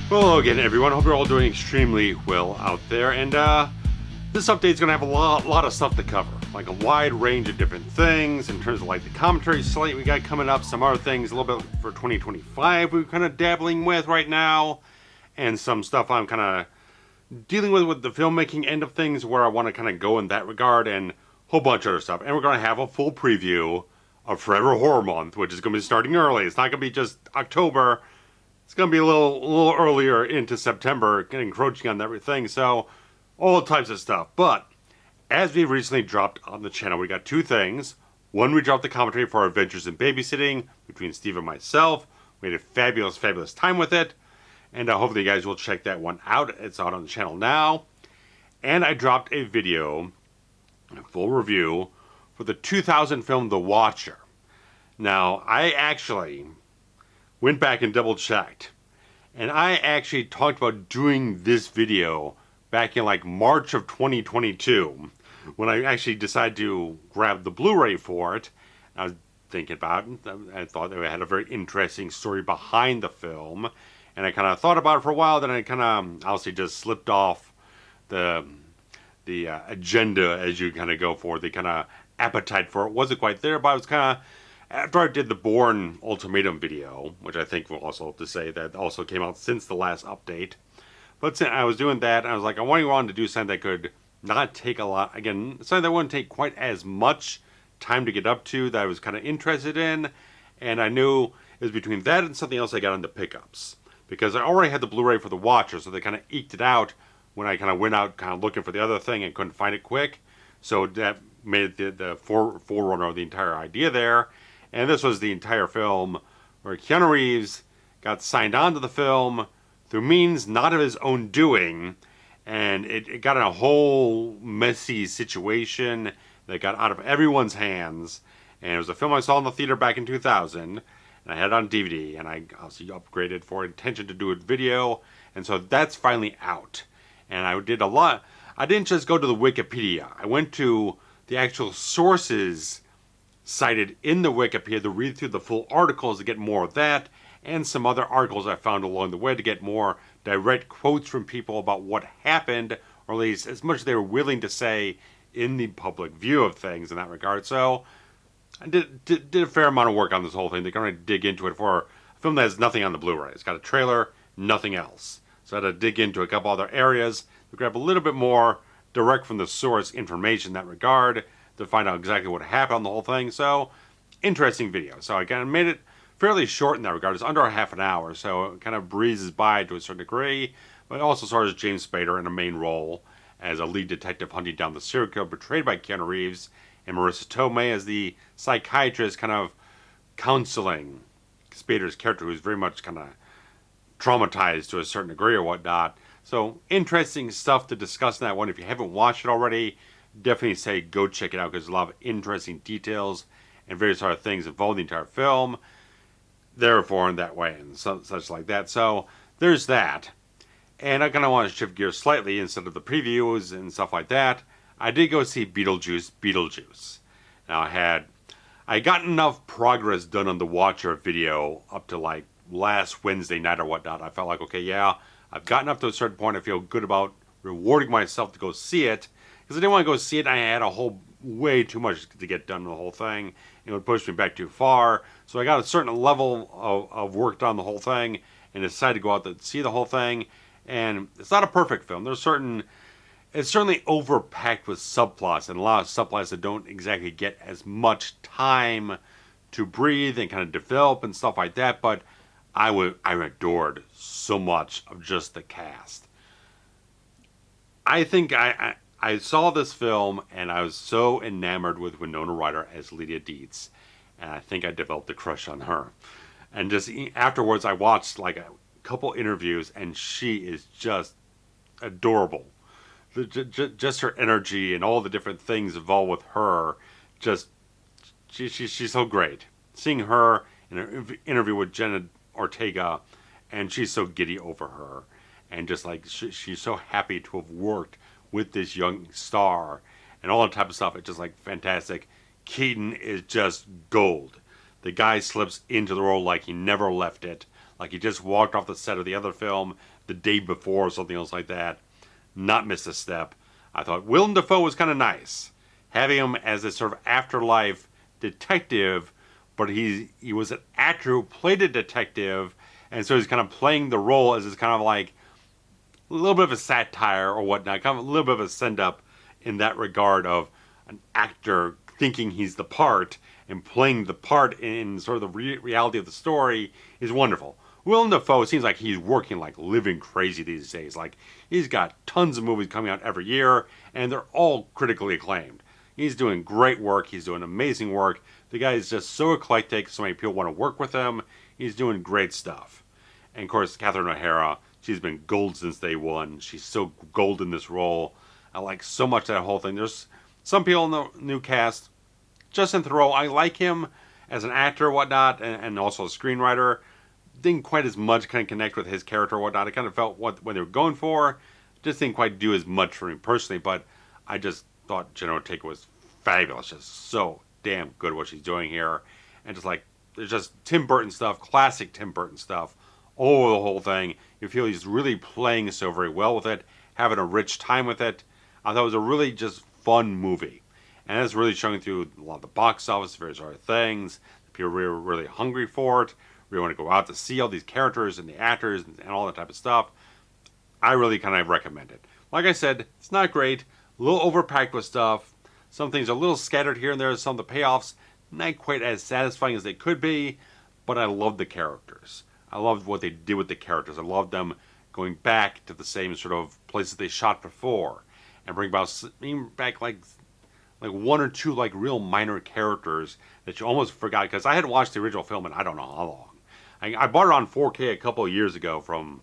Well, hello again, everyone. Hope you're all doing extremely well out there. And this update is going to have a lot of stuff to cover, like a wide range of different things in terms of like the commentary slate we got coming up, some other things a little bit for 2025 we're kind of dabbling with right now, and some stuff I'm kind of dealing with the filmmaking end of things where I want to kind of go in that regard, and a whole bunch of other stuff. And we're going to have a full preview of Forever Horror Month, which is going to be starting early. It's not going to be just October. It's going to be a little earlier into September, encroaching on everything, so all types of stuff. But as we recently dropped on the channel, we got two things. One, we dropped the commentary for our Adventures in Babysitting between Steve and myself. We had a fabulous time with it, and hopefully you guys will check that one out. It's out on the channel now. And I dropped a video, a full review, for the 2000 film The Watcher. Now, I actually went back and double checked, and I actually talked about doing this video back in like March of 2022 when I actually decided to grab the Blu-ray for it. I was thinking about it. I thought they had a very interesting story behind the film, and I kind of thought about it for a while. Then I kind of obviously just slipped off the agenda as you kind of go for the kind of appetite for it wasn't quite there, but I was kind of, after I did the Bourne Ultimatum video, which I think will also have to say that also came out since the last update. But I was doing that, and I was like, I wanted to do something that could not take a lot, again, something that wouldn't take quite as much time to get up to, that I was kind of interested in. And I knew it was between that and something else I got into pickups. Because I already had the Blu-ray for The Watcher, so they kind of eked it out when I kind of went out kind of looking for the other thing and couldn't find it quick. So that made it the forerunner of the entire idea there. And this was the entire film where Keanu Reeves got signed on to the film through means not of his own doing. And it got in a whole messy situation that got out of everyone's hands. And it was a film I saw in the theater back in 2000. And I had it on DVD. And I obviously upgraded for intention to do a video. And so that's finally out. And I did a lot. I didn't just go to the Wikipedia. I went to the actual sources cited in the Wikipedia to read through the full articles to get more of that, and some other articles I found along the way to get more direct quotes from people about what happened, or at least as much as they were willing to say in the public view of things in that regard. So I did a fair amount of work on this whole thing. They're going to dig into it for a film that has nothing on the Blu-ray. It's got a trailer, nothing else. So I had to dig into a couple other areas to grab a little bit more direct from the source information in that regard, to find out exactly what happened on the whole thing. So, interesting video. So I kind of made it fairly short in that regard. It's under a half an hour, so it kind of breezes by to a certain degree. But it also stars James Spader in a main role as a lead detective hunting down the serial killer portrayed by Keanu Reeves, and Marissa Tomei as the psychiatrist kind of counseling Spader's character, who's very much kind of traumatized to a certain degree or whatnot. So, interesting stuff to discuss in that one. If you haven't watched it already, definitely say go check it out, because there's a lot of interesting details and various other things involved in the entire film, therefore in that way, and such like that. So there's that. And I kind of want to shift gears slightly. Instead of the previews and stuff like that, I did go see Beetlejuice. Now I got enough progress done on the Watcher video up to like last Wednesday night or whatnot. I felt like, okay, yeah, I've gotten up to a certain point. I feel good about rewarding myself to go see it, because I didn't want to go see it. I had way too much to get done in the whole thing. It would push me back too far. So I got a certain level of work done the whole thing, and decided to go out to see the whole thing. And it's not a perfect film. It's certainly overpacked with subplots, and a lot of subplots that don't exactly get as much time to breathe and kind of develop and stuff like that. But I adored so much of just the cast. I think I saw this film, and I was so enamored with Winona Ryder as Lydia Dietz, and I think I developed a crush on her. And just afterwards, I watched like a couple interviews, and she is just adorable. Just her energy and all the different things involved with her, she's so great. Seeing her in an interview with Jenna Ortega, and she's so giddy over her, and just like she's so happy to have worked with this young star and all that type of stuff. It's just like fantastic. Keaton is just gold. The guy slips into the role like he never left it, like he just walked off the set of the other film, the day before or something else like that. Not miss a step. I thought Willem Dafoe was kind of nice. Having him as a sort of afterlife detective, but he was an actor who played a detective, and so he's kind of playing the role as it's kind of like a little bit of a satire or whatnot, kind of a little bit of a send-up in that regard of an actor thinking he's the part and playing the part in sort of the reality of the story is wonderful. Willem Dafoe seems like he's working like living crazy these days. Like, he's got tons of movies coming out every year, and they're all critically acclaimed. He's doing great work. He's doing amazing work. The guy is just so eclectic. So many people want to work with him. He's doing great stuff. And, of course, Catherine O'Hara, she's been gold since day one. She's so gold in this role. I like so much that whole thing. There's some people in the new cast. Justin Theroux, I like him as an actor or whatnot, and also a screenwriter. Didn't quite as much kind of connect with his character or whatnot. I kind of felt what they were going for. Just didn't quite do as much for me personally, but I just thought Jenna Ortega was fabulous. Just so damn good what she's doing here. And just like, there's just Tim Burton stuff, classic Tim Burton stuff, all over the whole thing. You feel he's really playing so very well with it, having a rich time with it. I thought it was a really just fun movie. And it's really showing through a lot of the box office, various other things. People were really hungry for it. We want to go out to see all these characters and the actors and all that type of stuff. I really kind of recommend it. Like I said, it's not great. A little overpacked with stuff. Some things are a little scattered here and there. Some of the payoffs not quite as satisfying as they could be. But I love the characters. I loved what they did with the characters. I loved them going back to the same sort of places they shot before. And bring back like one or two like real minor characters that you almost forgot. Because I had watched the original film in I don't know how long. I bought it on 4K a couple of years ago from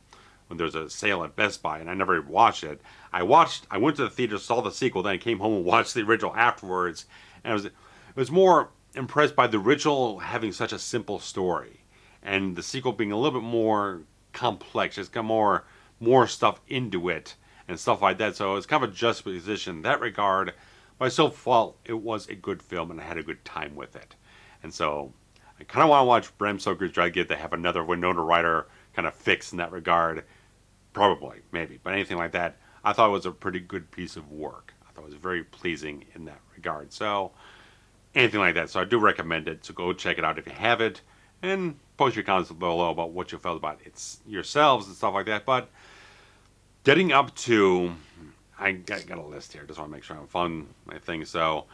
when there was a sale at Best Buy, and I never watched it. I went to the theater, saw the sequel, then I came home and watched the original afterwards. And I was more impressed by the original having such a simple story, and the sequel being a little bit more complex. It's got more stuff into it and stuff like that. So it's kind of a juxtaposition in that regard. But I still felt it was a good film, and I had a good time with it. And so I kind of want to watch Bram Stoker's Dragula to have another Winona Ryder kind of fix in that regard. Probably, maybe. But anything like that, I thought it was a pretty good piece of work. I thought it was very pleasing in that regard. So, anything like that. So I do recommend it. So go check it out if you have it. And post your comments below about what you felt about it yourselves and stuff like that. But getting up to... I got a list here. Just want to make sure I'm following my thing. So,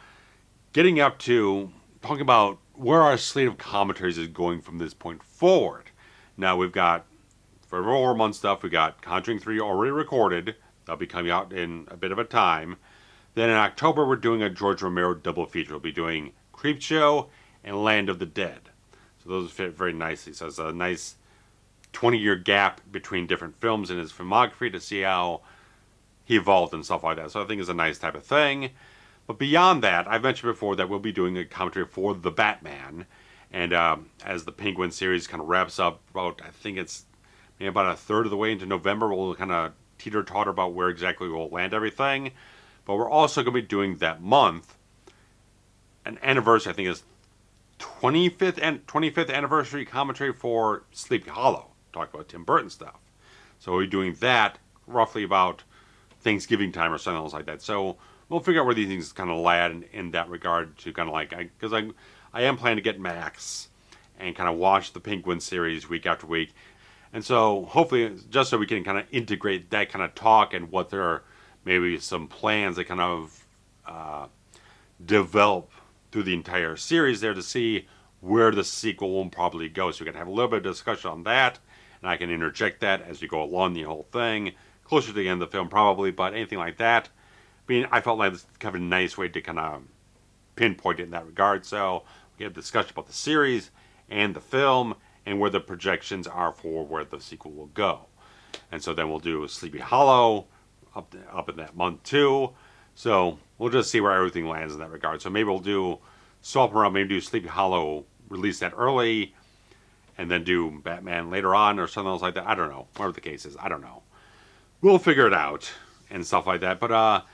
getting up to talking about where our slate of commentaries is going from this point forward. Now, we've got, for Horror Month stuff, we got Conjuring 3 already recorded. That'll be coming out in a bit of a time. Then in October, we're doing a George Romero double feature. We'll be doing Creepshow and Land of the Dead. So those fit very nicely. So it's a nice 20-year gap between different films in his filmography to see how he evolved and stuff like that. So I think it's a nice type of thing. But beyond that, I've mentioned before that we'll be doing a commentary for The Batman. And as the Penguin series kind of wraps up about, I think it's maybe about a third of the way into November, we'll kind of teeter-totter about where exactly we'll land everything. But we're also going to be doing that month an anniversary, I think it's 25th anniversary commentary for Sleepy Hollow. Talk about Tim Burton stuff. So we'll be doing that roughly about Thanksgiving time or something else like that. So we'll figure out where these things kind of land in that regard to kind of like, because I am planning to get Max and kind of watch the Penguin series week after week. And so hopefully, just so we can kind of integrate that kind of talk and what there are maybe some plans that kind of develop through the entire series there to see where the sequel will probably go. So we can have a little bit of discussion on that, and I can interject that as we go along the whole thing, closer to the end of the film probably, but anything like that. I felt like it's kind of a nice way to kind of pinpoint it in that regard. So we have discussion about the series and the film and where the projections are for where the sequel will go. And so then we'll do Sleepy Hollow up in that month too. So we'll just see where everything lands in that regard. So maybe we'll do swap around, maybe do Sleepy Hollow, release that early, and then do Batman later on or something else like that. I don't know. Whatever the case is, I don't know. We'll figure it out and stuff like that. But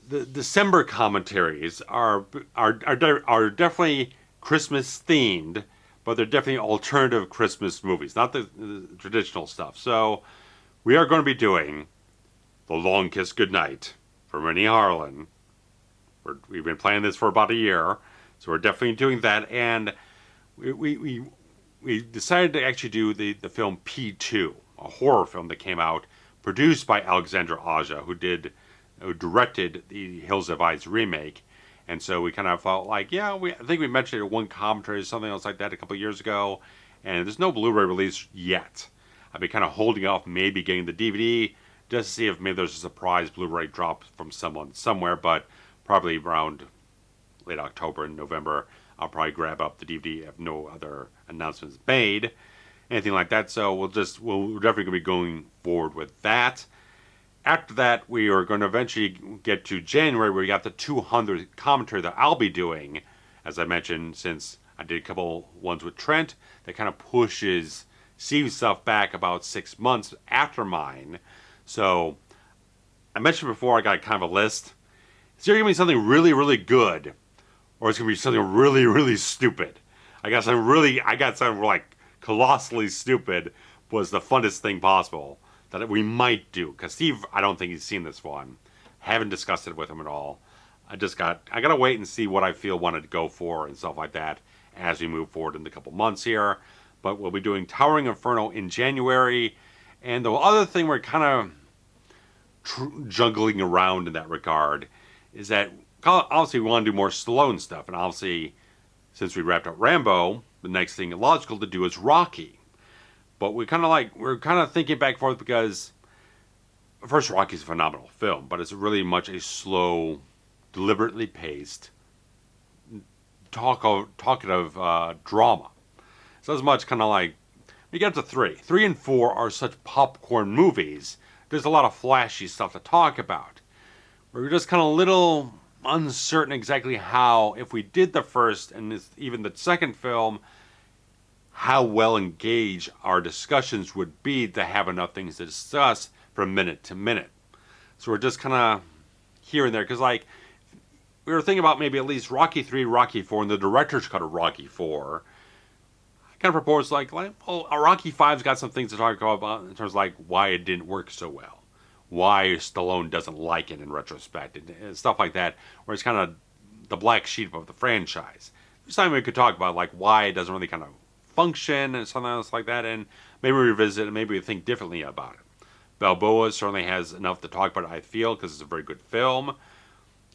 the December commentaries are definitely Christmas themed, but they're definitely alternative Christmas movies, not the traditional stuff. So we are going to be doing The Long Kiss Goodnight from Rennie Harlan. We've been planning this for about a year, so we're definitely doing that. And we decided to actually do the film P2, a horror film that came out, produced by Alexandra Aja, who directed the Hills Have Eyes remake. And so we kind of felt like, yeah, I think we mentioned it in one commentary or something else like that a couple years ago. And there's no Blu-ray release yet. I've been kind of holding off maybe getting the DVD just to see if maybe there's a surprise Blu-ray drop from someone somewhere. But probably around late October and November, I'll probably grab up the DVD if no other announcements made, anything like that. So we're definitely going to be going forward with that. After that, we are going to eventually get to January, where we got the 200th commentary that I'll be doing, as I mentioned, since I did a couple ones with Trent, that kind of pushes Steve's stuff back about 6 months after mine. So I mentioned before I got kind of a list. It's either going to be something really, really good, or it's going to be something really, really stupid. I got something like colossally stupid was the funnest thing possible that we might do. Because Steve, I don't think he's seen this one. Haven't discussed it with him at all. I got to wait and see what I feel wanted to go for and stuff like that as we move forward in a couple months here. But we'll be doing Towering Inferno in January. And the other thing we're kind of juggling around in that regard is that obviously we want to do more Stallone stuff. And obviously, since we wrapped up Rambo, the next thing logical to do is Rocky. But we're kind of thinking back and forth because, first, Rocky's a phenomenal film, but it's really much a slow, deliberately paced, talkative drama. So as much kind of like, we get to 3. 3 and 4 are such popcorn movies. There's a lot of flashy stuff to talk about. We're just kind of a little uncertain exactly how, if we did the first and even the second film, how well engaged our discussions would be to have enough things to discuss from minute to minute. So we're just kind of here and there, because like we were thinking about maybe at least Rocky 3, Rocky 4, and the director's cut of Rocky 4. I kind of proposed like well, Rocky 5's got some things to talk about in terms of like why it didn't work so well, why Stallone doesn't like it in retrospect, and stuff like that, where it's kind of the black sheep of the franchise. There's something we could talk about, like why it doesn't really kind of function and something else like that, and maybe revisit it, maybe we think differently about it. Balboa certainly has enough to talk about, I feel, because it's a very good film,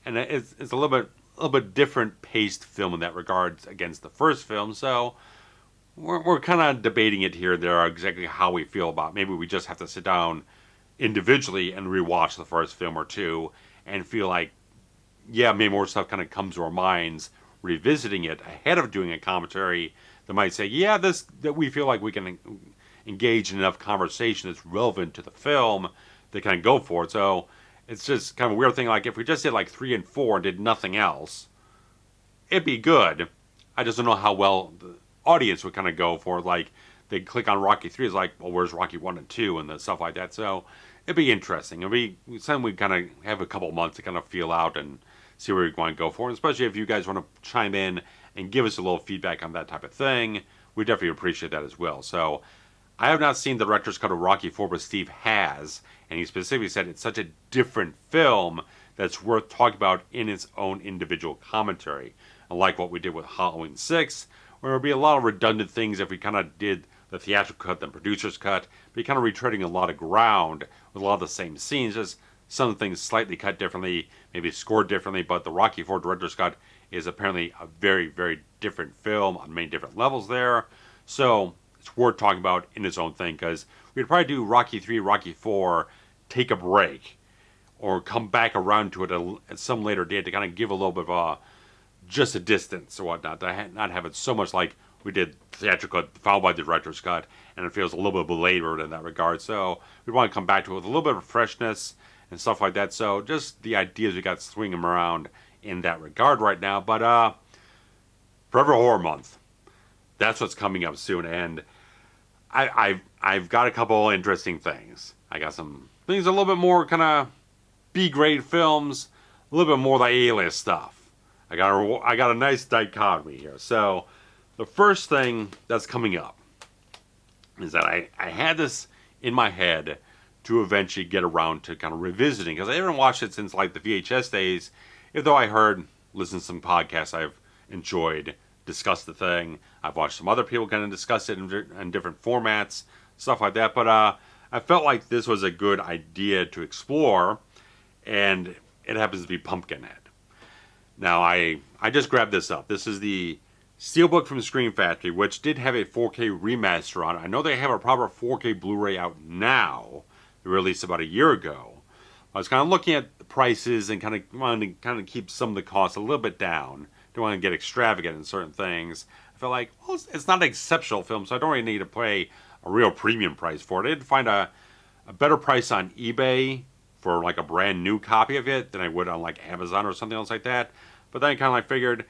and it's a little bit different paced film in that regard against the first film. So we're kind of debating it here and there exactly how we feel about it. Maybe we just have to sit down individually and rewatch the first film or two and feel like, yeah, maybe more stuff kind of comes to our minds revisiting it ahead of doing a commentary that might say, yeah, that we feel like we can engage in enough conversation that's relevant to the film to kind of go for it. So it's just kind of a weird thing. Like if we just did like 3 and 4 and did nothing else, it'd be good. I just don't know how well the audience would kind of go for it. Like they click on Rocky 3, it's like, well, where's Rocky 1 and 2 and the stuff like that. So it'd be interesting. It'd be something we kind of have a couple months to kind of feel out and see where we want to go for. And especially if you guys want to chime in and give us a little feedback on that type of thing, we definitely appreciate that as well. So I have not seen the director's cut of Rocky 4, but Steve has, and he specifically said it's such a different film that's worth talking about in its own individual commentary. Unlike what we did with Halloween 6, where there would be a lot of redundant things if we kind of did the theatrical cut, the producer's cut, but you're kind of retreading a lot of ground with a lot of the same scenes, just some things slightly cut differently, maybe scored differently, but the Rocky 4 director's cut is apparently a very, very different film on many different levels there. So it's worth talking about in its own thing, because we'd probably do Rocky 3, Rocky 4, take a break, or come back around to it at some later date to kind of give a little bit of just a distance or whatnot, to not have it so much like we did theatrical cut followed by the director's cut, and it feels a little bit belabored in that regard. So we want to come back to it with a little bit of freshness and stuff like that. So just the ideas we got swinging them around in that regard right now. But Forever Horror Month, that's what's coming up soon, and I've got a couple interesting things. I got some things a little bit more kind of B-grade films, a little bit more the A-list stuff. I got a nice dichotomy here. So the first thing that's coming up is that I had this in my head to eventually get around to kind of revisiting, because I haven't watched it since like the VHS days, even though I listened to some podcasts I've enjoyed, discuss the thing. I've watched some other people kind of discuss it in different formats, stuff like that, but I felt like this was a good idea to explore, and it happens to be Pumpkinhead. Now, I just grabbed this up. This is the Steelbook from Screen Factory, which did have a 4K remaster on it. I know they have a proper 4K Blu-ray out now. They released about a year ago. I was kind of looking at the prices and kind of wanting to kind of keep some of the costs a little bit down. Don't want to get extravagant in certain things. I feel like, well, it's not an exceptional film, so I don't really need to pay a real premium price for it. I did find a better price on eBay for like a brand new copy of it than I would on like Amazon or something else like that. But then I kind of like figured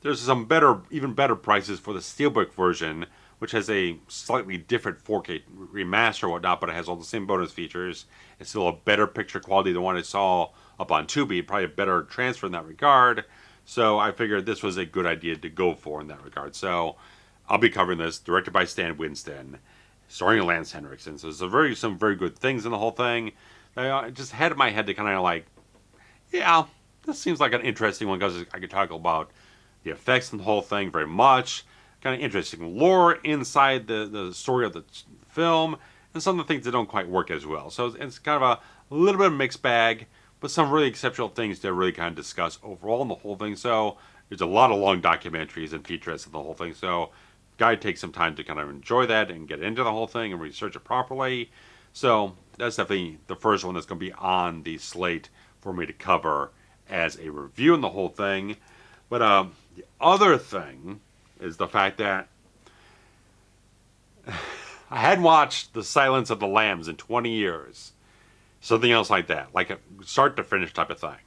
there's some even better prices for the Steelbook version, which has a slightly different 4K remaster or whatnot, but it has all the same bonus features. It's still a better picture quality than what I saw up on Tubi, probably a better transfer in that regard. So I figured this was a good idea to go for in that regard. So I'll be covering this, directed by Stan Winston, starring Lance Henriksen. So there's some very good things in the whole thing. I just had in my head to kind of like, yeah, this seems like an interesting one, because I could talk about the effects in the whole thing very much. Kind of interesting lore inside the story of the film, and some of the things that don't quite work as well. So it's kind of a little bit of a mixed bag, but some really exceptional things to really kind of discuss overall in the whole thing. So there's a lot of long documentaries and featurettes in the whole thing. So gotta take some time to kind of enjoy that and get into the whole thing and research it properly. So that's definitely the first one that's going to be on the slate for me to cover as a review in the whole thing. But the other thing is the fact that I hadn't watched The Silence of the Lambs in 20 years. Something else like that, like a start to finish type of thing.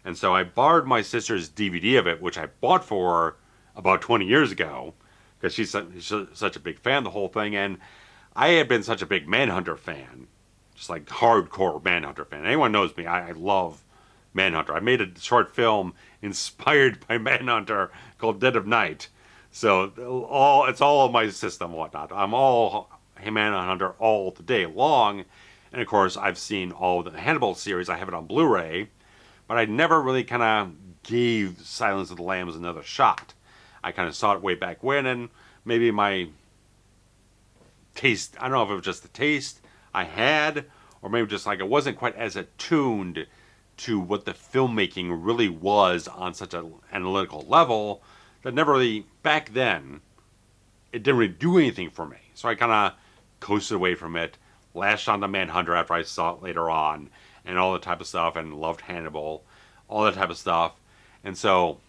And so I borrowed my sister's DVD of it, which I bought for her about 20 years ago, because she's such a big fan of the whole thing. And I had been such a big Manhunter fan, just like hardcore Manhunter fan. Anyone knows me, I love Manhunter. I made a short film inspired by Manhunter called Dead of Night. So it's all in my system and whatnot. I'm all Manhunter all the day long. And of course, I've seen all the Hannibal series. I have it on Blu-ray. But I never really kind of gave Silence of the Lambs another shot. I kind of saw it way back when, and maybe my taste, I don't know if it was just the taste I had, or maybe just like it wasn't quite as attuned to what the filmmaking really was on such an analytical level, that never really, back then, it didn't really do anything for me. So I kind of coasted away from it, lashed on to Manhunter after I saw it later on, and all that type of stuff, and loved Hannibal, all that type of stuff. And so,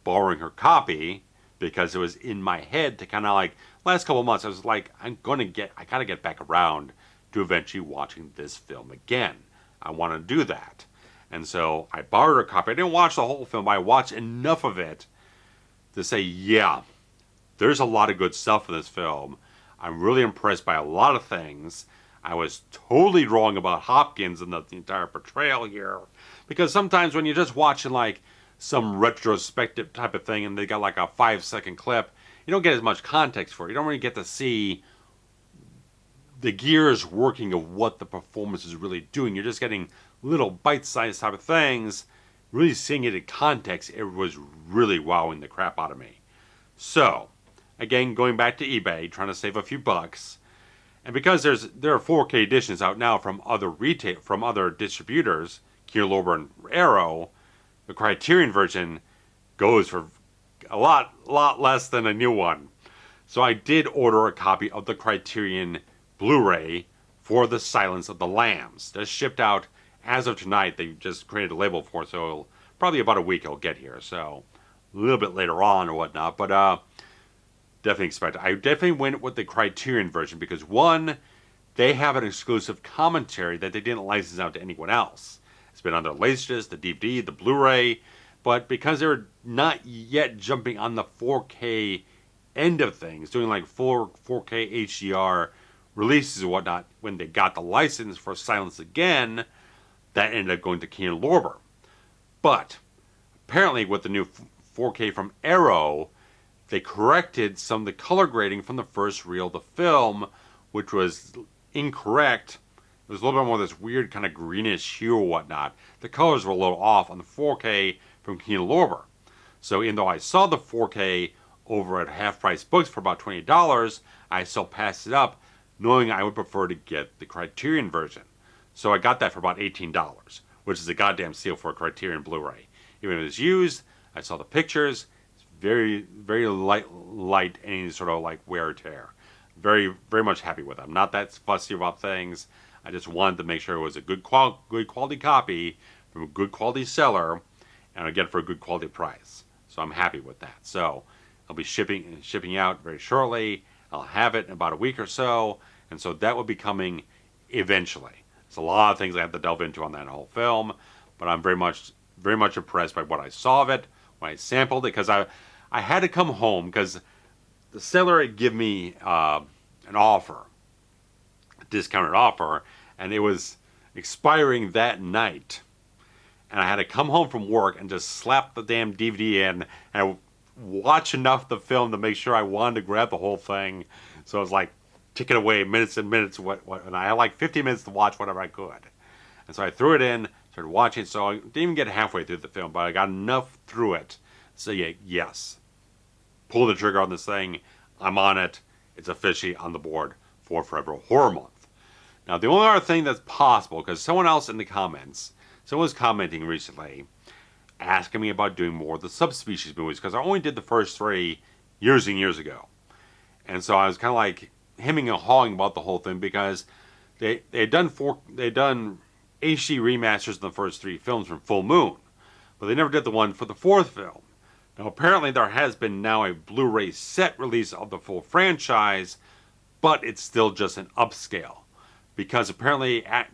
borrowing her copy, because it was in my head to kind of like, last couple of months, I was like, I gotta get back around to eventually watching this film again. I want to do that. And so I borrowed her copy. I didn't watch the whole film, but I watched enough of it to say, yeah, there's a lot of good stuff in this film. I'm really impressed by a lot of things. I was totally wrong about Hopkins and the entire portrayal here. Because sometimes when you're just watching like some retrospective type of thing and they got like a 5-second clip, you don't get as much context for it. You don't really get to see the gears working of what the performance is really doing. You're just getting little bite-sized type of things. Really seeing it in context, it was really wowing the crap out of me. So, again, going back to eBay, trying to save a few bucks. And because there are 4K editions out now from other distributors, Kino Lorber and Arrow, the Criterion version goes for a lot less than a new one. So I did order a copy of the Criterion Blu-ray for The Silence of the Lambs. That's shipped out as of tonight. They just created a label for it, so probably about a week it'll get here. So a little bit later on or whatnot, but definitely expect it. I definitely went with the Criterion version because one, they have an exclusive commentary that they didn't license out to anyone else. It's been on their Laserdisc, the DVD, the Blu-ray, but because they're not yet jumping on the 4K end of things, doing like 4K HDR releases and whatnot, when they got the license for Silence Again, that ended up going to Kino Lorber. But apparently with the new 4K from Arrow, they corrected some of the color grading from the first reel of the film, which was incorrect There's a little bit more of this weird kind of greenish hue or whatnot. The colors were a little off on the 4K from Kino Lorber. So even though I saw the 4K over at Half Price Books for about $20, I still passed it up, knowing I would prefer to get the Criterion version. So I got that for about $18, which is a goddamn steal for a Criterion Blu-ray. Even if it was used, I saw the pictures. It's very, very light any sort of like wear or tear. Very, very much happy with it. I'm not that fussy about things. I just wanted to make sure it was a good quality copy from a good quality seller, and I get it for a good quality price. So I'm happy with that. So I'll be shipping out very shortly. I'll have it in about a week or so, and so that will be coming eventually. There's a lot of things I have to delve into on that whole film, but I'm very much impressed by what I saw of it when I sampled it, because I had to come home because the seller had given me an offer, a discounted offer, and it was expiring that night. And I had to come home from work and just slap the damn DVD in and watch enough of the film to make sure I wanted to grab the whole thing. So it was like ticking away minutes and minutes, and I had like 50 minutes to watch whatever I could. And so I threw it in, started watching, so I didn't even get halfway through the film, but I got enough through it to say, yes, pull the trigger on this thing, I'm on it, it's officially on the board for Forever Horror Month. Now, the only other thing that's possible, because someone else in the comments, someone was commenting recently, asking me about doing more of the subspecies movies, because I only did the first 3 years and years ago. And so I was kind of like hemming and hawing about the whole thing, because they had done HD remasters in the first 3 films from Full Moon, but they never did the one for the 4th film. Now, apparently there has been now a Blu-ray set release of the full franchise, but it's still just an upscale. Because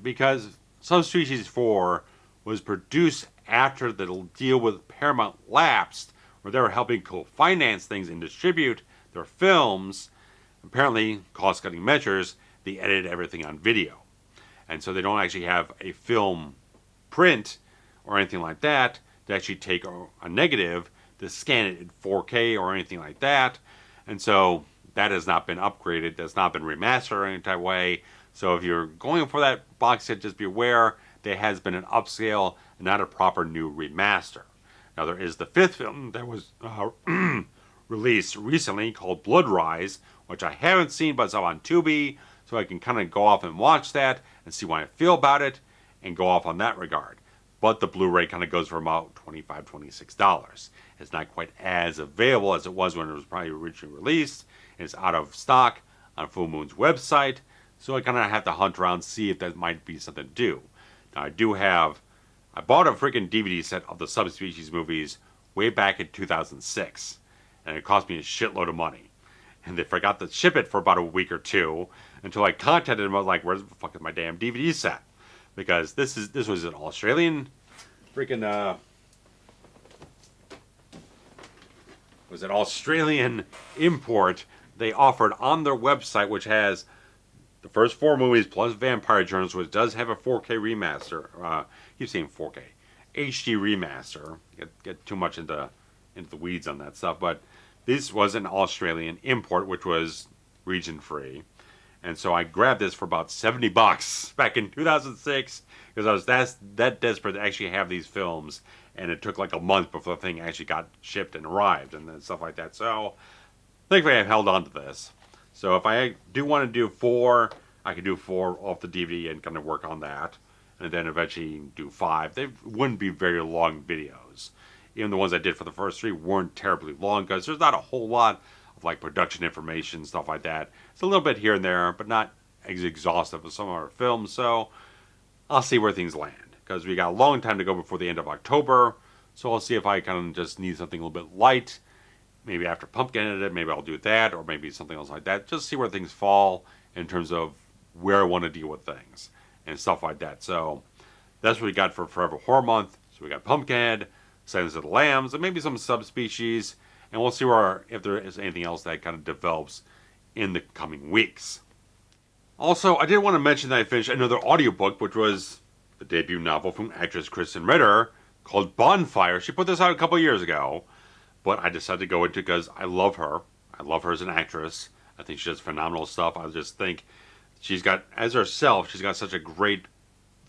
because Subspecies 4 was produced after the deal with Paramount lapsed, where they were helping co-finance things and distribute their films, apparently cost-cutting measures, they edited everything on video. And so they don't actually have a film print or anything like that to actually take a negative to scan it in 4K or anything like that. And so that has not been upgraded, that's not been remastered or any type of way. So if you're going for that box set, just be aware there has been an upscale and not a proper new remaster. Now there is the 5th film that was released recently called Blood Rise, which I haven't seen, but it's up on Tubi, so I can kind of go off and watch that and see what I feel about it and go off on that regard. But the Blu-ray kind of goes for about $25, $26. It's not quite as available as it was when it was probably originally released. It's out of stock on Full Moon's website, so I kind of have to hunt around, see if that might be something to do. Now I bought a freaking DVD set of the Subspecies movies way back in 2006, and it cost me a shitload of money. And they forgot to ship it for about a week or two until I contacted them. I was like, where the fuck is my damn DVD set? Because this was an Australian freaking was an Australian import they offered on their website, which has the first 4 movies plus Vampire Journals, which does have a 4K remaster. I keep saying 4K, HD remaster. Get too much into the weeds on that stuff, but this was an Australian import, which was region free. And so I grabbed this for about $70 back in 2006 because I was that desperate to actually have these films, and it took like a month before the thing actually got shipped and arrived and stuff like that. So thankfully I've held on to this. So if I do want to do 4, I could do 4 off the DVD and kind of work on that, and then eventually do 5. They wouldn't be very long videos. Even the ones I did for the first 3 weren't terribly long because there's not a whole lot of like production information, stuff like that. It's a little bit here and there, but not as exhaustive as some of our films. So I'll see where things land, because we got a long time to go before the end of October. So I'll see if I kind of just need something a little bit light. Maybe after Pumpkin Edit, maybe I'll do that, or maybe something else like that. Just see where things fall in terms of where I want to deal with things and stuff like that. So that's what we got for Forever Horror Month. So we got Pumpkinhead, Silence of the Lambs, and maybe some subspecies, and we'll see if there is anything else that kind of develops in the coming weeks. Also, I did want to mention that I finished another audiobook, which was the debut novel from actress Krysten Ritter called Bonfire. She put this out a couple years ago, but I decided to go into it because I love her. I love her as an actress. I think she does phenomenal stuff. I just think She's got, as herself, she's got such a great,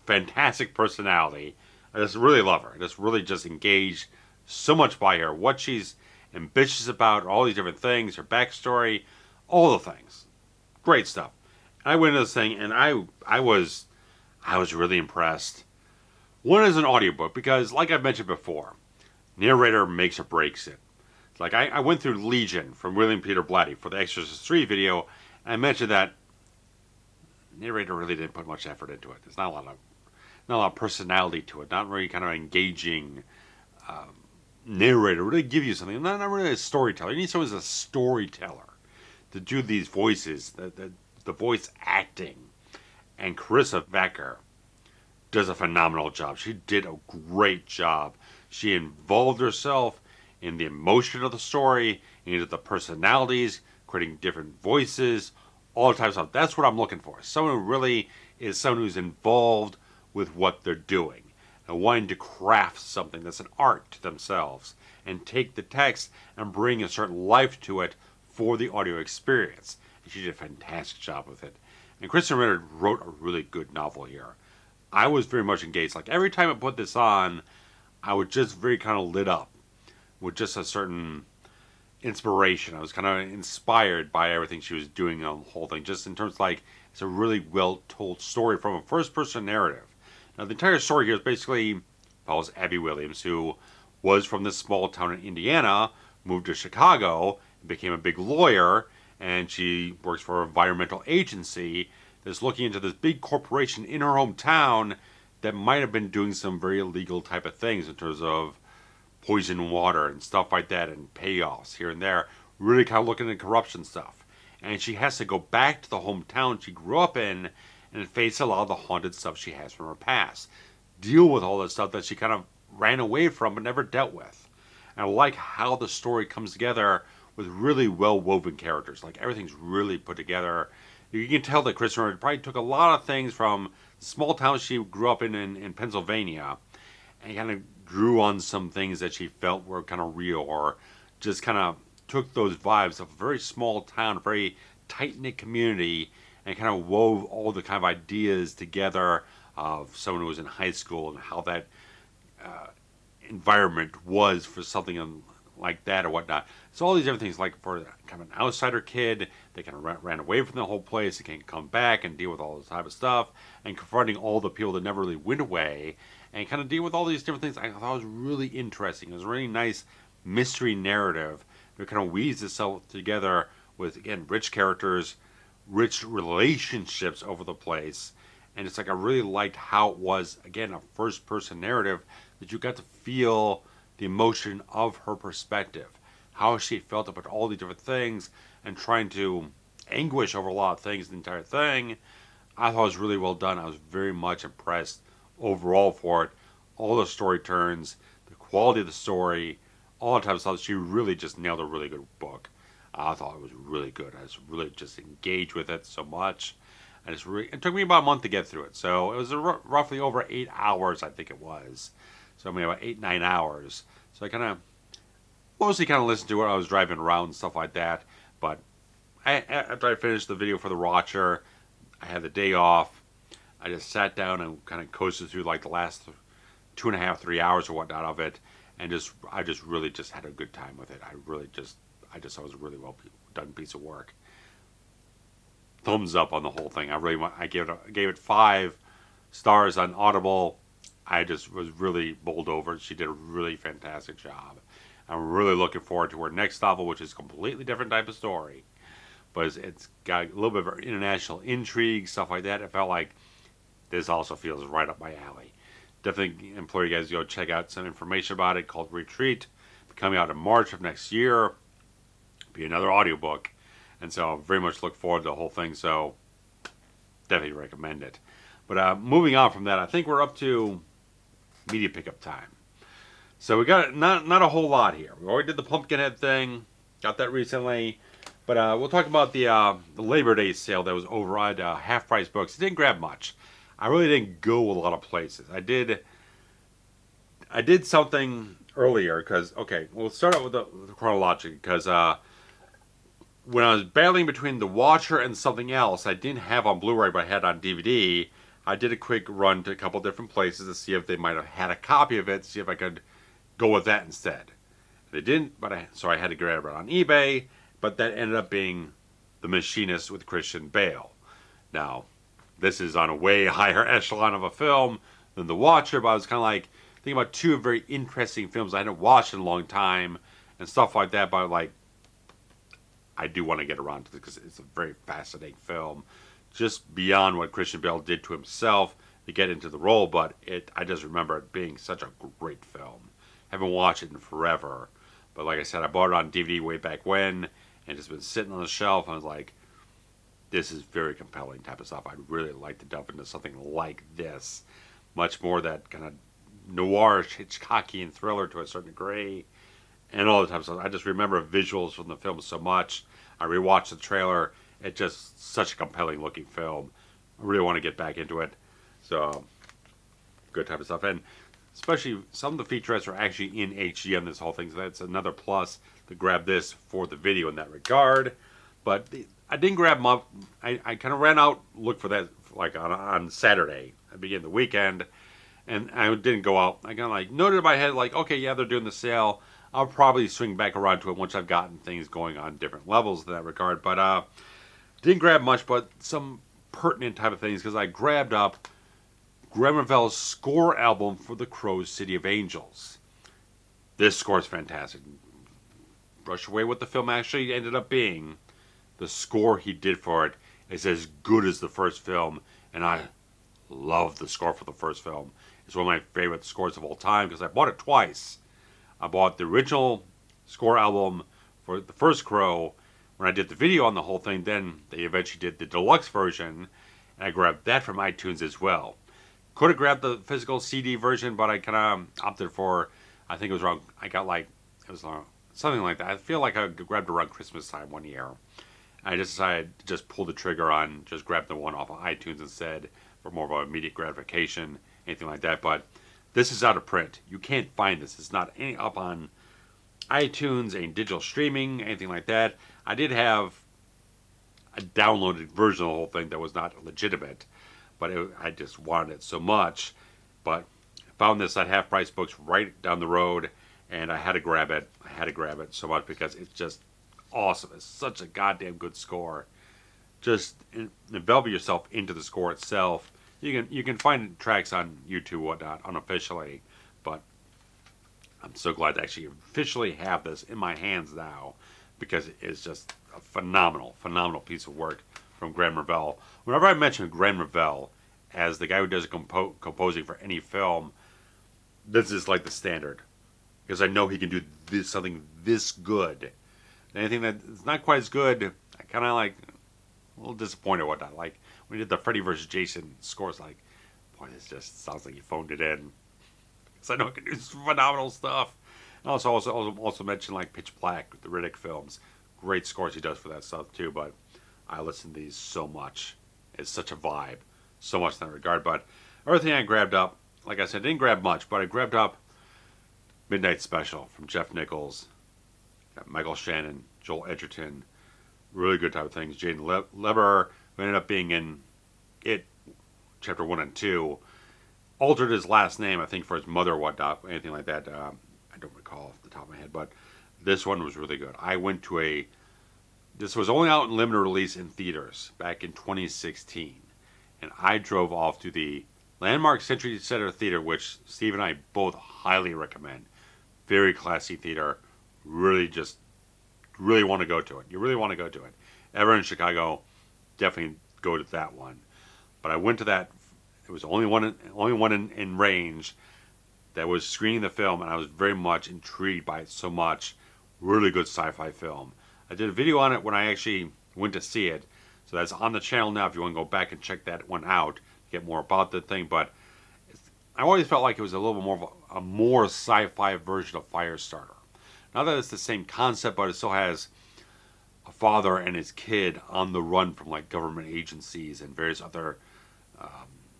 fantastic personality. I just really love her. I just really just engaged so much by her. What she's ambitious about, all these different things, her backstory, all the things. Great stuff. And I went into this thing and I was really impressed. One is an audiobook because, like I've mentioned before, narrator makes or breaks it. It's like I went through Legion from William Peter Blatty for the Exorcist 3 video, and I mentioned that narrator really didn't put much effort into it. There's not a lot of personality to it. Not really kind of engaging narrator. Really give you something. Not really a storyteller. You need someone who's a storyteller to do these voices, the voice acting. And Carissa Becker does a phenomenal job. She did a great job. She involved herself in the emotion of the story, into the personalities, creating different voices, all types of stuff. That's what I'm looking for. Someone who really is someone who's involved with what they're doing and wanting to craft something that's an art to themselves and take the text and bring a certain life to it for the audio experience. And she did a fantastic job with it. And Krysten Ritter wrote a really good novel here. I was very much engaged. Like every time I put this on, I was just very kind of lit up with just a certain inspiration. I was kind of inspired by everything she was doing on the whole thing. Just in terms of like, it's a really well told story from a first person narrative. Now the entire story here is basically follows Abby Williams, who was from this small town in Indiana, moved to Chicago, and became a big lawyer, and she works for an environmental agency that's looking into this big corporation in her hometown that might have been doing some very illegal type of things in terms of poison water and stuff like that and payoffs here and there. Really kind of looking at corruption stuff. And she has to go back to the hometown she grew up in and face a lot of the haunted stuff she has from her past. Deal with all the stuff that she kind of ran away from but never dealt with. And I like how the story comes together with really well-woven characters. Like everything's really put together. You can tell that Krysten probably took a lot of things from the small town she grew up in Pennsylvania and kind of drew on some things that she felt were kind of real, or just kind of took those vibes of a very small town, a very tight-knit community, and kind of wove all the kind of ideas together of someone who was in high school and how that environment was for something like that or whatnot. So all these different things, like for kind of an outsider kid, they kind of ran away from the whole place, they can't come back and deal with all this type of stuff, and confronting all the people that never really went away, and kind of deal with all these different things. I thought it was really interesting. It was a really nice mystery narrative that kind of weaves itself together with, again, rich characters, rich relationships over the place. And it's like I really liked how it was, again, a first-person narrative that you got to feel the emotion of her perspective, how she felt about all the different things and trying to anguish over a lot of things, the entire thing. I thought it was really well done. I was very much impressed overall for it. All the story turns, the quality of the story, all that type of stuff. She really just nailed a really good book. I thought it was really good. I was really just engaged with it so much. And it took me about a month to get through it. So it was roughly over 8 hours, I think it was. So I mean about 8-9 hours. So I kind of mostly kind of listened to it. I was driving around and stuff like that. But after I finished the video for the Watcher, I had the day off. I just sat down and kind of coasted through like the last 2.5, 3 hours or whatnot of it, and I just really just had a good time with it. I thought it was a really well done piece of work. Thumbs up on the whole thing. I gave it 5 stars on Audible. I just was really bowled over. She did a really fantastic job. I'm really looking forward to her next novel, which is a completely different type of story, but it's got a little bit of international intrigue, stuff like that. It felt like this also feels right up my alley. Definitely implore you guys to go check out some information about it, called Retreat. Coming out in March of next year. Be another audiobook. And so I very much look forward to the whole thing. So definitely recommend it. But moving on from that, I think we're up to media pickup time. So we got not a whole lot here. We already did the Pumpkinhead thing. Got that recently. But we'll talk about the Labor Day sale that was over at Half Price Books. It didn't grab much. I really didn't go a lot of places. I did something earlier because, okay, we'll start out with the chronological, because when I was battling between The Watcher and something else I didn't have on Blu-ray but I had on DVD, I did a quick run to a couple different places to see if they might have had a copy of it, to see if I could go with that instead. They didn't, but so I had to grab it on eBay, but that ended up being The Machinist with Christian Bale. Now, this is on a way higher echelon of a film than The Watcher, but I was kind of like thinking about two very interesting films I hadn't watched in a long time and stuff like that, but like, I do want to get around to it because it's a very fascinating film, just beyond what Christian Bale did to himself to get into the role. But I just remember it being such a great film. Haven't watched it in forever, but like I said, I bought it on DVD way back when, and it's been sitting on the shelf. And I was like, this is very compelling type of stuff. I'd really like to delve into something like this, much more that kind of noir, Hitchcockian thriller to a certain degree. And all the time, so I just remember visuals from the film so much. I rewatched the trailer. It's just such a compelling looking film. I really want to get back into it. So, good type of stuff. And especially some of the featurettes are actually in HD on this whole thing. So that's another plus to grab this for the video in that regard. But I didn't grab them up. I kind of ran out, looked for that like on Saturday, at the beginning of the weekend. And I didn't go out. I kind of like noted in my head, like, okay, yeah, they're doing the sale. I'll probably swing back around to it once I've gotten things going on different levels in that regard. But didn't grab much, but some pertinent type of things, because I grabbed up Graham Revell's score album for The Crow's City of Angels. This score is fantastic. Brush away what the film actually ended up being. The score he did for it is as good as the first film, and I love the score for the first film. It's one of my favorite scores of all time because I bought it twice. I bought the original score album for the first Crow when I did the video on the whole thing. Then they eventually did the deluxe version, and I grabbed that from iTunes as well. Could have grabbed the physical CD version, but I kind of opted for, I think it was wrong. I got like, it was something like that. I feel like I grabbed around Christmas time one year. I just decided to just pull the trigger on, just grab the one off of iTunes instead for more of an immediate gratification, anything like that. But this is out of print. You can't find this. It's not any up on iTunes, any digital streaming, anything like that. I did have a downloaded version of the whole thing that was not legitimate, but I just wanted it so much. But I found this at Half Price Books right down the road, and I had to grab it. I had to grab it so much because it's just awesome. It's such a goddamn good score. Just envelop yourself into the score itself. You can find tracks on YouTube, whatnot, unofficially, but I'm so glad to actually officially have this in my hands now because it is just a phenomenal, phenomenal piece of work from Graham Revell. Whenever I mention Graham Revell as the guy who does composing for any film, this is like the standard because I know he can do something this good. Anything that's not quite as good, I kind of like a little disappointed or whatnot. Like when he did the Freddy vs. Jason scores, like, boy, this just sounds like he phoned it in. Because I know he can do some phenomenal stuff. And also mention like Pitch Black, the Ritter films. Great scores he does for that stuff too. But I listen to these so much. It's such a vibe. So much in that regard. But everything I grabbed up, like I said, I didn't grab much, but I grabbed up Midnight Special from Jeff Nichols. Got Michael Shannon, Joel Edgerton. Really good type of things. Jaden Leber, who ended up being in It, Chapter 1 and 2, altered his last name, I think, for his mother or whatnot, anything like that. I don't recall off the top of my head, but this one was really good. I went to this was only out in limited release in theaters back in 2016, and I drove off to the Landmark Century Center Theater, which Steve and I both highly recommend. Very classy theater. Really want to go to it. You really want to go to it. Ever in Chicago, definitely go to that one. But I went to that. It was only one in range that was screening the film, and I was very much intrigued by it so much. Really good sci-fi film. I did a video on it when I actually went to see it, so that's on the channel now if you want to go back and check that one out to get more about the thing. But I always felt like it was a little more of a more sci-fi version of Firestarter. Not that it's the same concept, but it still has a father and his kid on the run from like government agencies and various other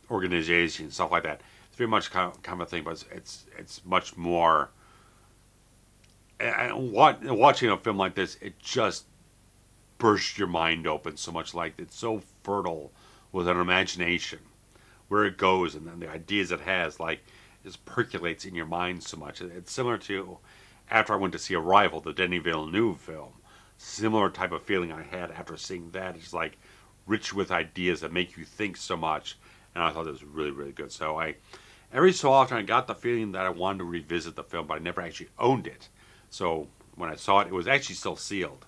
organizations, stuff like that. It's very much kind of a thing, but it's much more. And watching a film like this, it just burst your mind open so much. Like, it's so fertile with an imagination where it goes and then the ideas it has, like, it percolates in your mind so much. It's similar to after I went to see Arrival, the Denis Villeneuve film. Similar type of feeling I had after seeing that. It's like rich with ideas that make you think so much, and I thought it was really, really good. So every so often I got the feeling that I wanted to revisit the film, but I never actually owned it. So when I saw it, it was actually still sealed.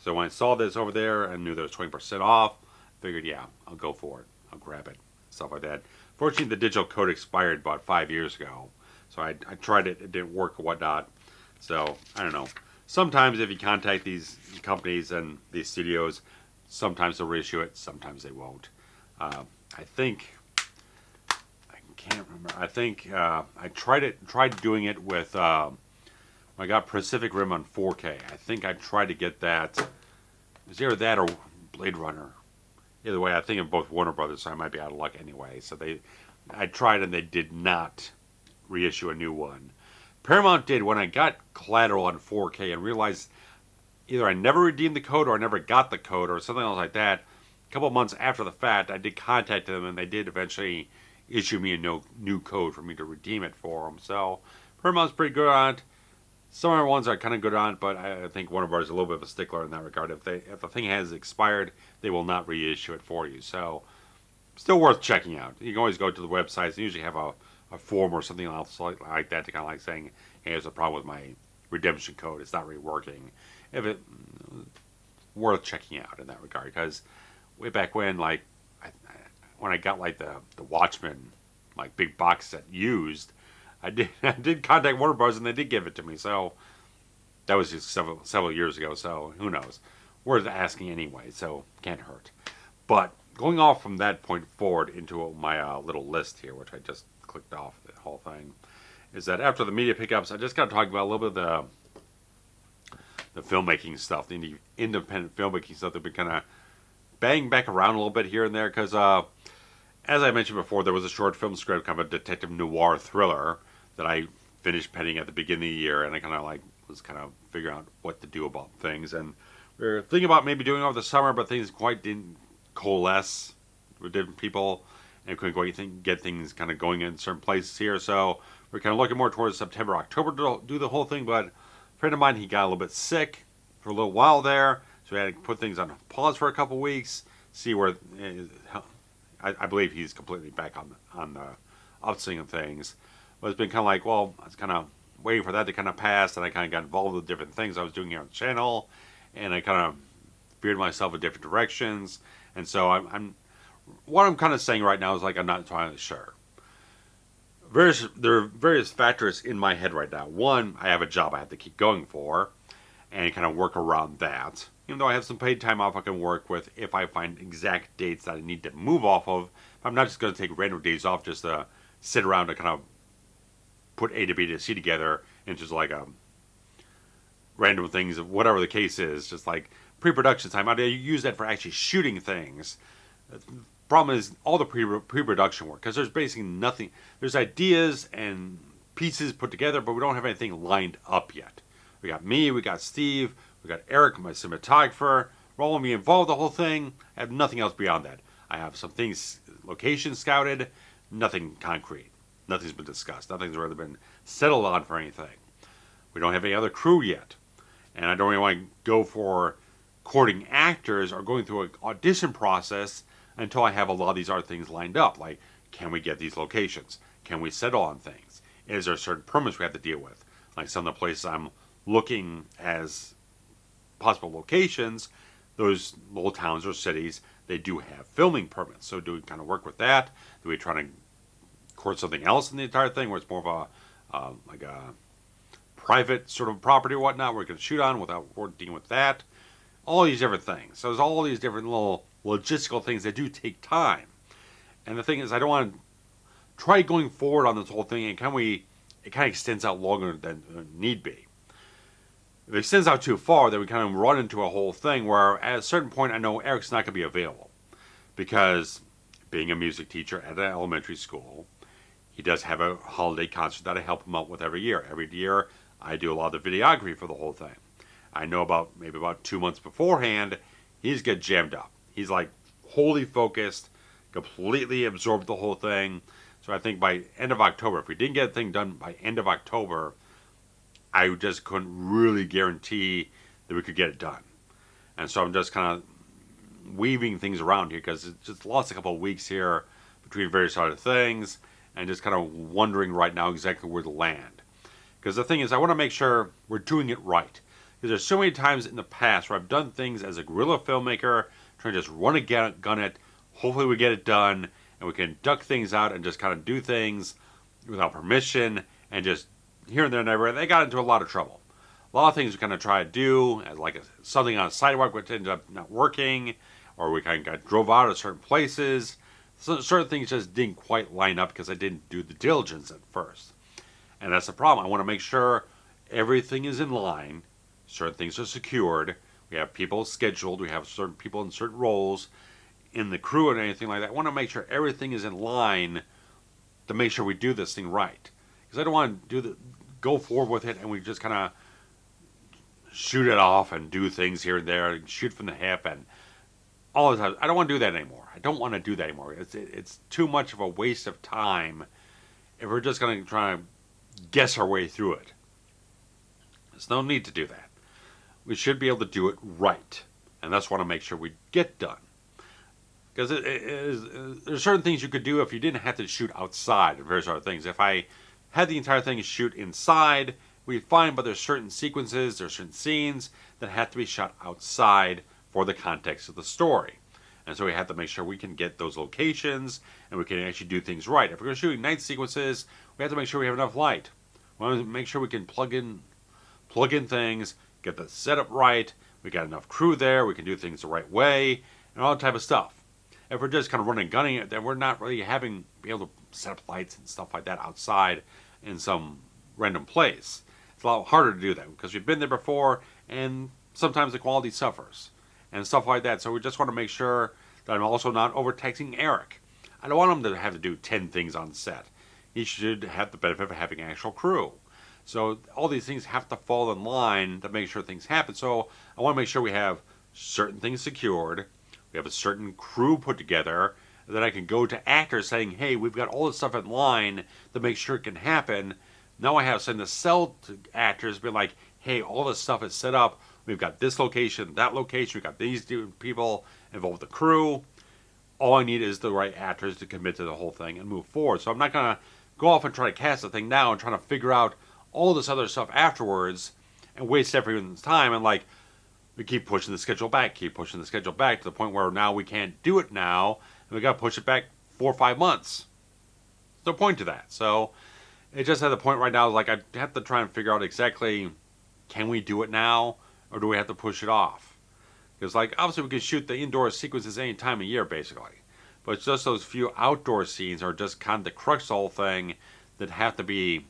So when I saw this over there and knew there was 20% off, I figured, yeah, I'll go for it. I'll grab it. Stuff like that. Fortunately, the digital code expired about 5 years ago. So I tried it. It didn't work or whatnot. So, I don't know. Sometimes if you contact these companies and these studios, sometimes they'll reissue it. Sometimes they won't. I can't remember. I think I tried doing it with... I got Pacific Rim on 4K. I think I tried to get that. It was either that or Blade Runner. Either way, I think of both Warner Brothers, so I might be out of luck anyway. So I tried and they did not reissue a new one. Paramount did when I got Collateral on 4K and realized either I never redeemed the code or I never got the code or something else like that. A couple of months after the fact, I did contact them and they did eventually issue me a new code for me to redeem it for them. So Paramount's pretty good on it. Some other ones are kind of good on it, but I think Warner Bros. Is a little bit of a stickler in that regard. If the thing has expired, they will not reissue it for you. So, still worth checking out. You can always go to the websites. They usually have a form or something else like that to kind of like saying, hey, there's a problem with my redemption code. It's not really working. Worth checking out in that regard. Because way back when, like, when I got like the Watchmen, like big box set used, I did contact Warner Bros. And they did give it to me. So that was just several years ago. So who knows? Worth asking anyway. So can't hurt. But going off from that point forward into my little list here, which I just clicked off the whole thing, is that after the media pickups, I just got to talk about a little bit of the filmmaking stuff, the independent filmmaking stuff that been kind of banging back around a little bit here and there. Because as I mentioned before, there was a short film script, kind of a detective noir thriller that I finished penning at the beginning of the year, and I kind of like was kind of figuring out what to do about things. And we were thinking about maybe doing it over the summer, but things quite didn't coalesce with different people, and couldn't quite get things kind of going in certain places here. So we're kind of looking more towards September, October to do the whole thing. But a friend of mine, he got a little bit sick for a little while there, so we had to put things on pause for a couple weeks, see where. I believe he's completely back on the upswing of things. But it's been kind of like, well, I was kind of waiting for that to kind of pass, and I kind of got involved with different things I was doing here on the channel, and I kind of veered myself in different directions. And so what I'm kind of saying right now is like I'm not entirely sure. There are various factors in my head right now. One, I have a job I have to keep going for, and kind of work around that. Even though I have some paid time off I can work with if I find exact dates that I need to move off of. I'm not just going to take random days off just to sit around and kind of put A to B to C together and just like random things, whatever the case is, just like pre-production time. I use that for actually shooting things. The problem is all the pre-production work, because there's basically nothing. There's ideas and pieces put together, but we don't have anything lined up yet. We got me, we got Steve, we got Eric, my cinematographer. We're all going to be involved in the whole thing. I have nothing else beyond that. I have some things, locations scouted, nothing concrete. Nothing's been discussed. Nothing's really been settled on for anything. We don't have any other crew yet. And I don't really want to go for courting actors or going through an audition process until I have a lot of these other things lined up. Like, can we get these locations? Can we settle on things? Is there certain permits we have to deal with? Like some of the places I'm looking as possible locations, those little towns or cities, they do have filming permits. So do we kind of work with that? Do we try to court something else in the entire thing where it's more of a private sort of property or whatnot we're going to shoot on without dealing with that? All these different things. So there's all these different little logistical things that do take time. And the thing is, I don't want to try going forward on this whole thing and it kind of extends out longer than need be. If it extends out too far, then we kind of run into a whole thing where at a certain point I know Eric's not going to be available. Because being a music teacher at an elementary school, he does have a holiday concert that I help him out with every year. Every year I do a lot of the videography for the whole thing. I know maybe about 2 months beforehand, he's get jammed up. He's like wholly focused, completely absorbed the whole thing. So I think by end of October, if we didn't get the thing done by end of October, I just couldn't really guarantee that we could get it done. And so I'm just kind of weaving things around here because it's just lost a couple of weeks here between various other things and just kind of wondering right now exactly where to land. Because the thing is, I want to make sure we're doing it right. Because there's so many times in the past where I've done things as a guerrilla filmmaker, trying to just run a gun it, hopefully we get it done, and we can duck things out and just kind of do things without permission, and just here and there and everywhere. They got into a lot of trouble. A lot of things we kind of try to do, as like something on a sidewalk which ended up not working, or we kind of got drove out of certain places. So certain things just didn't quite line up because I didn't do the diligence at first. And that's the problem. I want to make sure everything is in line. Certain things are secured. We have people scheduled. We have certain people in certain roles in the crew and anything like that. I want to make sure everything is in line to make sure we do this thing right. Because I don't want to go forward with it and we just kind of shoot it off and do things here and there and shoot from the hip and all the time. I don't want to do that anymore. I don't want to do that anymore. It's too much of a waste of time if we're just going to try to guess our way through it. There's no need to do that. We should be able to do it right. And that's what I want to make sure we get done. Because there's certain things you could do if you didn't have to shoot outside and various other things. If I had the entire thing shoot inside, we'd be fine, but there's certain sequences, there's certain scenes that have to be shot outside for the context of the story. And so we have to make sure we can get those locations and we can actually do things right. If we're going to shoot night sequences, we have to make sure we have enough light. We want to make sure we can plug in things, get the setup right, we got enough crew there, we can do things the right way, and all that type of stuff. If we're just kind of running gunning it, then we're not really be able to set up lights and stuff like that outside in some random place. It's a lot harder to do that because we've been there before and sometimes the quality suffers and stuff like that. So we just want to make sure that I'm also not overtaxing Eric. I don't want him to have to do 10 things on set. He should have the benefit of having an actual crew. So all these things have to fall in line to make sure things happen. So I want to make sure we have certain things secured. We have a certain crew put together. And then I can go to actors saying, hey, we've got all this stuff in line to make sure it can happen. Now I have something to sell to actors, be like, hey, all this stuff is set up. We've got this location, that location. We've got these people involved with the crew. All I need is the right actors to commit to the whole thing and move forward. So I'm not going to go off and try to cast the thing now and trying to figure out all this other stuff afterwards and waste everyone's time. And like, we keep pushing the schedule back to the point where now we can't do it now. And we got to push it back 4 or 5 months. There's no point to that. So it just at the point right now, like I have to try and figure out exactly, can we do it now or do we have to push it off? Because like obviously we can shoot the indoor sequences any time of year basically. But it's just those few outdoor scenes are just kind of the crux of the whole thing that have to be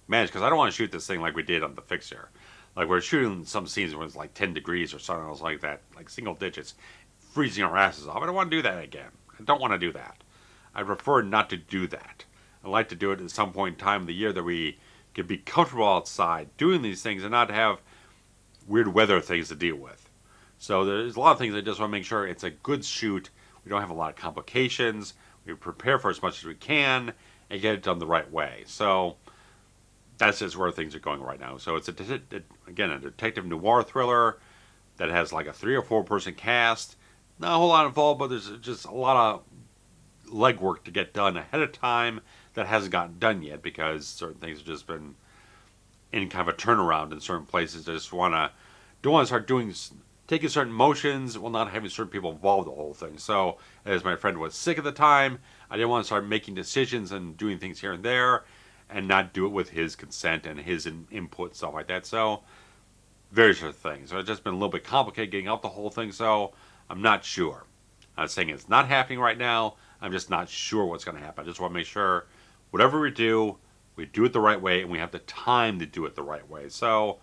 managed. Because I don't want to shoot this thing like we did on The Fixer. Like we're shooting some scenes when it's like 10 degrees or something else like that, like single digits, freezing our asses off. I don't want to do that again. I don't want to do that. I prefer not to do that. I like to do it at some point in time of the year that we can be comfortable outside doing these things and not have weird weather things to deal with. So there's a lot of things I just want to make sure it's a good shoot. We don't have a lot of complications. We prepare for as much as we can and get it done the right way. So that's just where things are going right now. So it's a detective noir thriller that has like a 3 or 4 person cast. Not a whole lot involved, but there's just a lot of legwork to get done ahead of time that hasn't gotten done yet because certain things have just been in kind of a turnaround in certain places. They just don't want to start taking certain motions while not having certain people involved in the whole thing. So as my friend was sick at the time, I didn't want to start making decisions and doing things here and there and not do it with his consent and his input, stuff like that. So various other things. So it's just been a little bit complicated getting out the whole thing. So I'm not sure. I'm not saying it's not happening right now. I'm just not sure what's going to happen. I just want to make sure whatever we do it the right way, and we have the time to do it the right way. So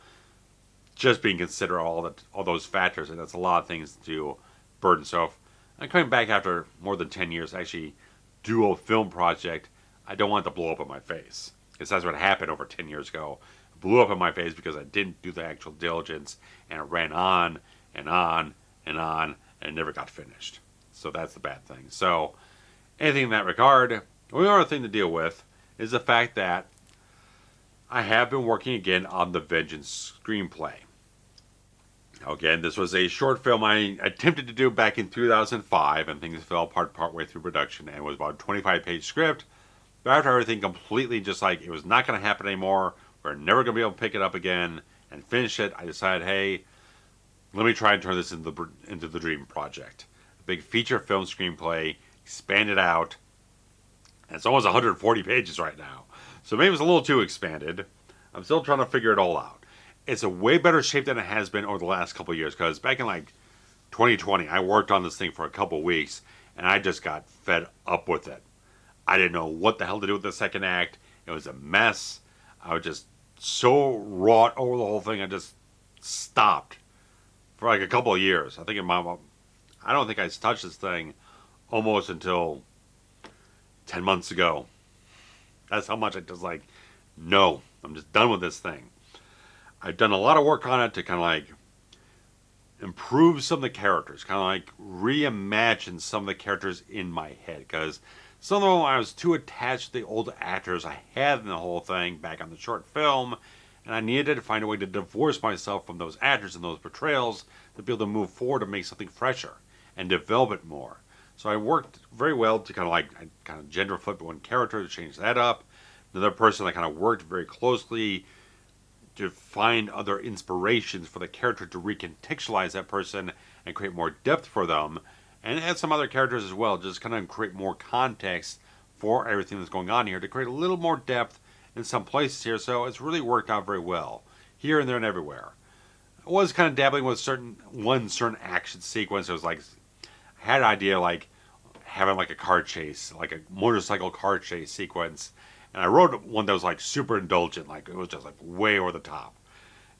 just being considerate of all those factors, and that's a lot of things to burden. So if I'm coming back after more than 10 years to actually do a film project, I don't want it to blow up in my face. Because that's what happened over 10 years ago. It blew up in my face because I didn't do the actual diligence, and it ran on and on and on and it never got finished. So that's the bad thing. So anything in that regard, the only other thing to deal with is the fact that I have been working again on the Vengeance screenplay. Again, this was a short film I attempted to do back in 2005, and things fell apart partway through production, and it was about a 25-page script. But after everything completely just like it was not going to happen anymore, we're never going to be able to pick it up again and finish it, I decided, hey, let me try and turn this into the dream project. A big feature film screenplay, expand it out, and it's almost 140 pages right now. So maybe it's a little too expanded. I'm still trying to figure it all out. It's a way better shape than it has been over the last couple of years, because back in like 2020, I worked on this thing for a couple of weeks, and I just got fed up with it. I didn't know what the hell to do with the second act. It was a mess. I was just so wrought over the whole thing, I just stopped for like a couple of years. I don't think I touched this thing almost until 10 months ago. That's how much I just like, no, I'm just done with this thing. I've done a lot of work on it to kind of like improve some of the characters, kind of like reimagine some of the characters in my head, because some of them I was too attached to the old actors I had in the whole thing back on the short film, and I needed to find a way to divorce myself from those actors and those portrayals to be able to move forward and make something fresher and develop it more. So I worked very well to kind of gender flip one character to change that up. Another person I kind of worked very closely to find other inspirations for the character to recontextualize that person and create more depth for them, and add some other characters as well, just kind of create more context for everything that's going on here to create a little more depth in some places here. So it's really worked out very well here and there and everywhere. I was kind of dabbling with one certain action sequence. It was like I had an idea like having like a car chase, like a motorcycle car chase sequence. And I wrote one that was like super indulgent, like it was just like way over the top.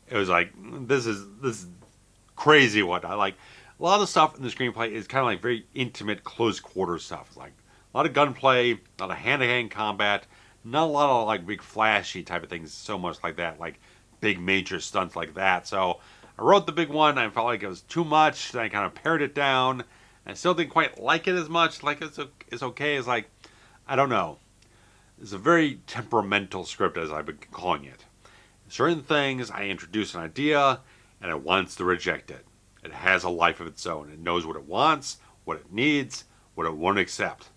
It was like this is crazy. What I like, a lot of the stuff in the screenplay is kind of like very intimate, close quarter stuff. It's like a lot of gunplay, a lot of hand to hand combat, not a lot of like big flashy type of things. So much like that, like big major stunts like that. So I wrote the big one. I felt like it was too much. Then I kind of pared it down. I still didn't quite like it as much. Like it's okay. It's like I don't know. It's a very temperamental script, as I've been calling it. Certain things, I introduce an idea, and it wants to reject it. It has a life of its own. It knows what it wants, what it needs, what it won't accept.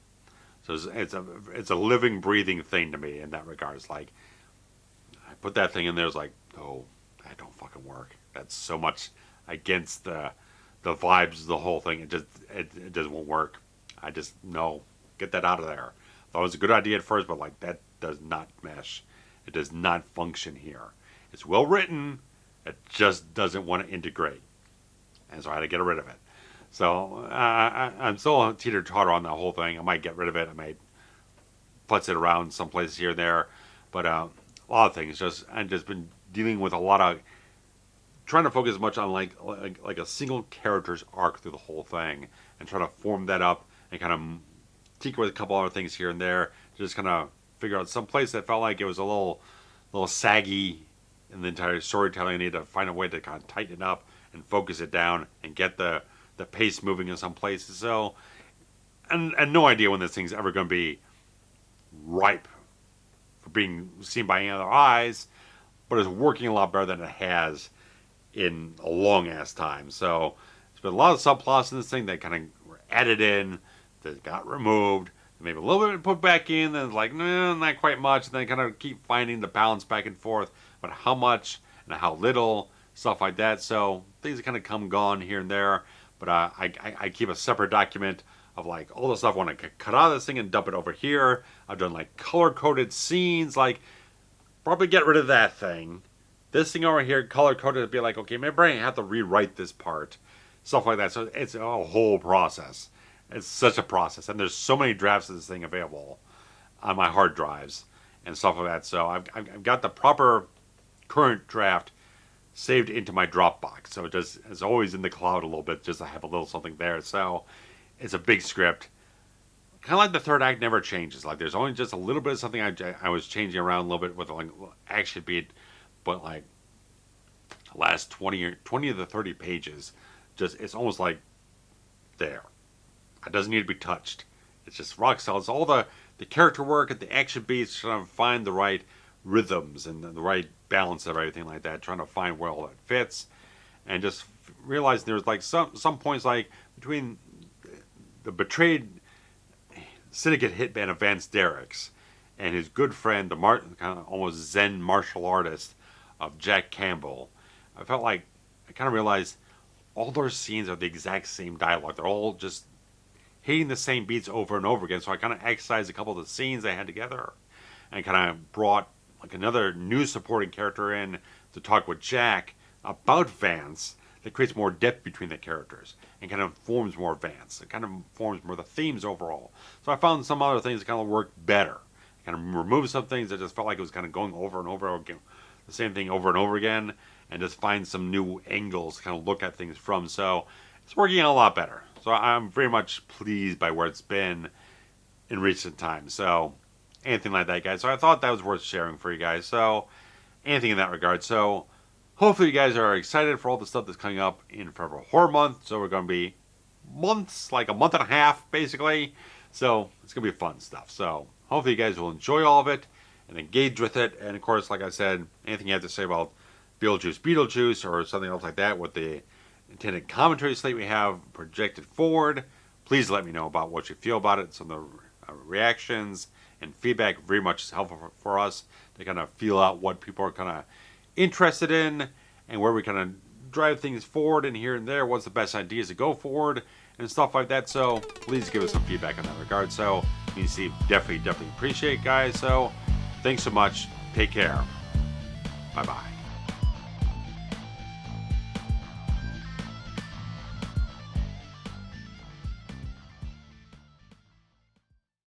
So it's a living, breathing thing to me in that regard. It's like, I put that thing in there, it's like, oh, that don't fucking work. That's so much against the vibes of the whole thing. It just won't work. No, get that out of there. Thought it was a good idea at first, but like that does not mesh. It does not function here. It's well written. It just doesn't want to integrate, and so I had to get rid of it. So I'm still teeter-totter on the whole thing. I might get rid of it. I might putz it around some places here and there, but a lot of things. I've just been dealing with a lot of trying to focus much on like a single character's arc through the whole thing, and try to form that up and kind of tinker with a couple other things here and there, just kind of figure out some place that felt like it was a little saggy in the entire storytelling. I need to find a way to kind of tighten it up and focus it down and get the pace moving in some places. So, and no idea when this thing's ever going to be ripe for being seen by any other eyes, but it's working a lot better than it has in a long ass time. So there's been a lot of subplots in this thing that kind of were added in, that got removed, maybe a little bit put back in, then it's like, no, not quite much, and then kind of keep finding the balance back and forth, but how much and how little, stuff like that. So things kind of come gone here and there, but I keep a separate document of like all the stuff I want to cut out of this thing and dump it over here. I've done like color-coded scenes, like probably get rid of that thing. This thing over here, color-coded, would be like, okay, maybe I have to rewrite this part, stuff like that. So it's a whole process. It's such a process, and there's so many drafts of this thing available on my hard drives and stuff like that. So I've got the proper current draft saved into my Dropbox. So it's always in the cloud a little bit, just to have a little something there. So it's a big script. Kind of like the third act never changes. Like there's only just a little bit of something I was changing around a little bit with like action beat, but like the last 20 to 30 pages, just it's almost like there. It doesn't need to be touched. It's just rock solid. It's all the character work and the action beats, trying to find the right rhythms and the right balance of everything like that, trying to find where all that fits, and just realizing there's like some points like between the betrayed syndicate hitman of Vance Derricks and his good friend, the kind of almost Zen martial artist of Jack Campbell. I felt like I kind of realized all those scenes are the exact same dialogue. They're all just hitting the same beats over and over again. So I kind of exercised a couple of the scenes they had together and kind of brought like another new supporting character in to talk with Jack about Vance that creates more depth between the characters and kind of forms more Vance. It kind of forms more the themes overall. So I found some other things that kind of worked better. Kind of removed some things that just felt like it was kind of going over and over again, the same thing over and over again, and just find some new angles to kind of look at things from. So it's working out a lot better. So I'm very much pleased by where it's been in recent times. So anything like that, guys. So I thought that was worth sharing for you guys. So anything in that regard. So hopefully you guys are excited for all the stuff that's coming up in Forever Horror Month. So we're going to be months, like a month and a half, basically. So it's going to be fun stuff. So hopefully you guys will enjoy all of it and engage with it. And of course, like I said, anything you have to say about Beetlejuice, or something else like that with the intended commentary slate we have projected forward, please let me know about what you feel about it. Some of the reactions and feedback very much is helpful for us to kind of feel out what people are kind of interested in and where we kind of drive things forward and here and there, what's the best ideas to go forward and stuff like that. So please give us some feedback in that regard. So you see, definitely appreciate it, guys. So thanks so much. Take care. Bye-bye.